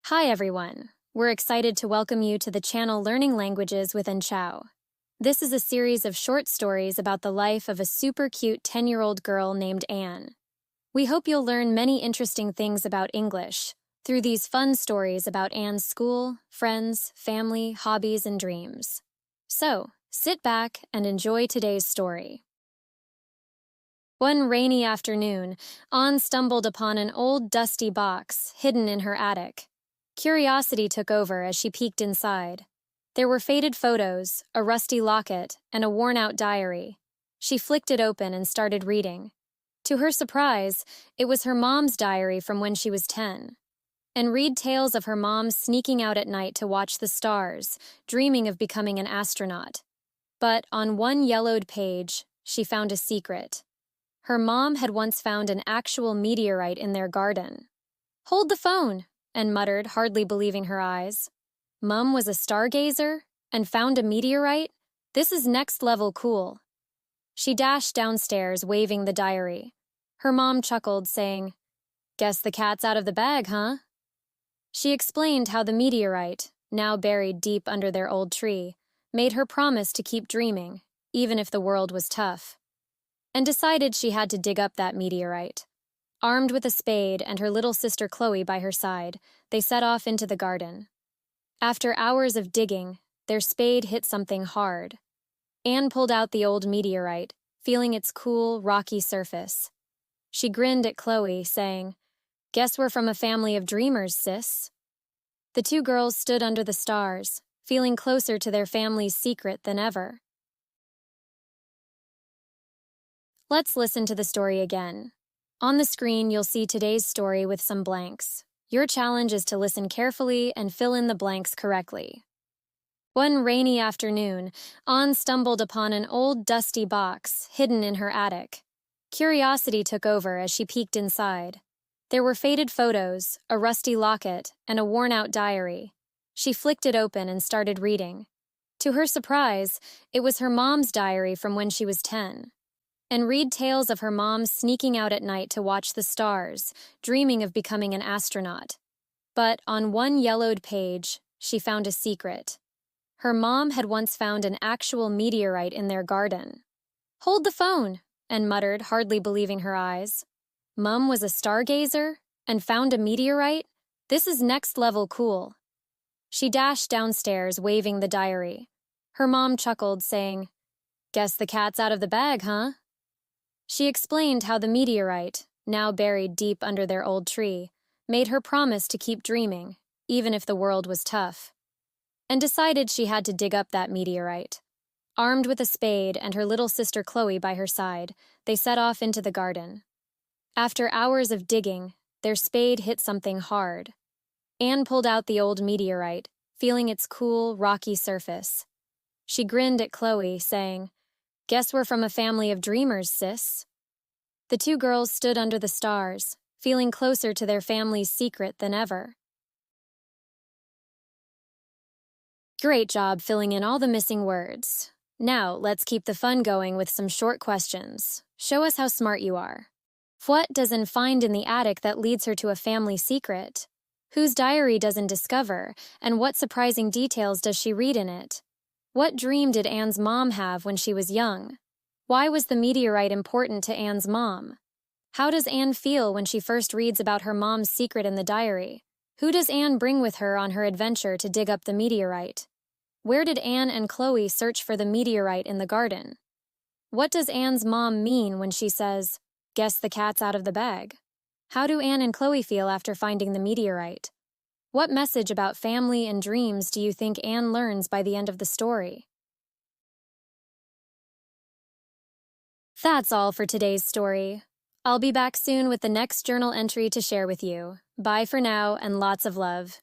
Hi everyone! We're excited to welcome you to the channel Learning Languages with Enchao. This is a series of short stories about the life of a super cute 10-year-old girl named Anne. We hope you'll learn many interesting things about English through these fun stories about Anne's school, friends, family, hobbies, and dreams. So, sit back and enjoy today's story. One rainy afternoon, Anne stumbled upon an old dusty box hidden in her attic. Curiosity took over as she peeked inside. There were faded photos, a rusty locket, and a worn-out diary. She flicked it open and started reading. To her surprise, it was her mom's diary from when she was 10. And read tales of her mom sneaking out at night to watch the stars, dreaming of becoming an astronaut. But on one yellowed page, she found a secret. Her mom had once found an actual meteorite in their garden. "Hold the phone," Anne muttered, hardly believing her eyes. Mum was a stargazer and found a meteorite? This is next level cool. She dashed downstairs, waving the diary. Her mom chuckled, saying, "Guess the cat's out of the bag, huh?" She explained how the meteorite, now buried deep under their old tree, made her promise to keep dreaming, even if the world was tough, and decided she had to dig up that meteorite. Armed with a spade and her little sister Chloe by her side, they set off into the garden. After hours of digging, their spade hit something hard. Anne pulled out the old meteorite, feeling its cool, rocky surface. She grinned at Chloe, saying, "Guess we're from a family of dreamers, sis." The two girls stood under the stars, feeling closer to their family's secret than ever. Let's listen to the story again. On the screen, you'll see today's story with some blanks. Your challenge is to listen carefully and fill in the blanks correctly. One rainy afternoon, Anne stumbled upon an old dusty box hidden in her attic. Curiosity took over as she peeked inside. There were faded photos, a rusty locket, and a worn-out diary. She flicked it open and started reading. To her surprise, it was her mom's diary from when she was 10. And read tales of her mom sneaking out at night to watch the stars, dreaming of becoming an astronaut. But on one yellowed page, she found a secret. Her mom had once found an actual meteorite in their garden. "Hold the phone," Anne muttered, hardly believing her eyes. Mum was a stargazer and found a meteorite? This is next level cool. She dashed downstairs, waving the diary. Her mom chuckled, saying, "Guess the cat's out of the bag, huh?" She explained how the meteorite, now buried deep under their old tree, made her promise to keep dreaming, even if the world was tough, and decided she had to dig up that meteorite. Armed with a spade and her little sister Chloe by her side, they set off into the garden. After hours of digging, their spade hit something hard. Anne pulled out the old meteorite, feeling its cool, rocky surface. She grinned at Chloe, saying, "Guess we're from a family of dreamers, sis." The two girls stood under the stars, feeling closer to their family's secret than ever. Great job filling in all the missing words. Now, let's keep the fun going with some short questions. Show us how smart you are. What does Anne find in the attic that leads her to a family secret? Whose diary does Anne discover, and what surprising details does she read in it? What dream did Anne's mom have when she was young? Why was the meteorite important to Anne's mom? How does Anne feel when she first reads about her mom's secret in the diary? Who does Anne bring with her on her adventure to dig up the meteorite? Where did Anne and Chloe search for the meteorite in the garden? What does Anne's mom mean when she says, "Guess the cat's out of the bag"? How do Anne and Chloe feel after finding the meteorite? What message about family and dreams do you think Anne learns by the end of the story? That's all for today's story. I'll be back soon with the next journal entry to share with you. Bye for now and lots of love.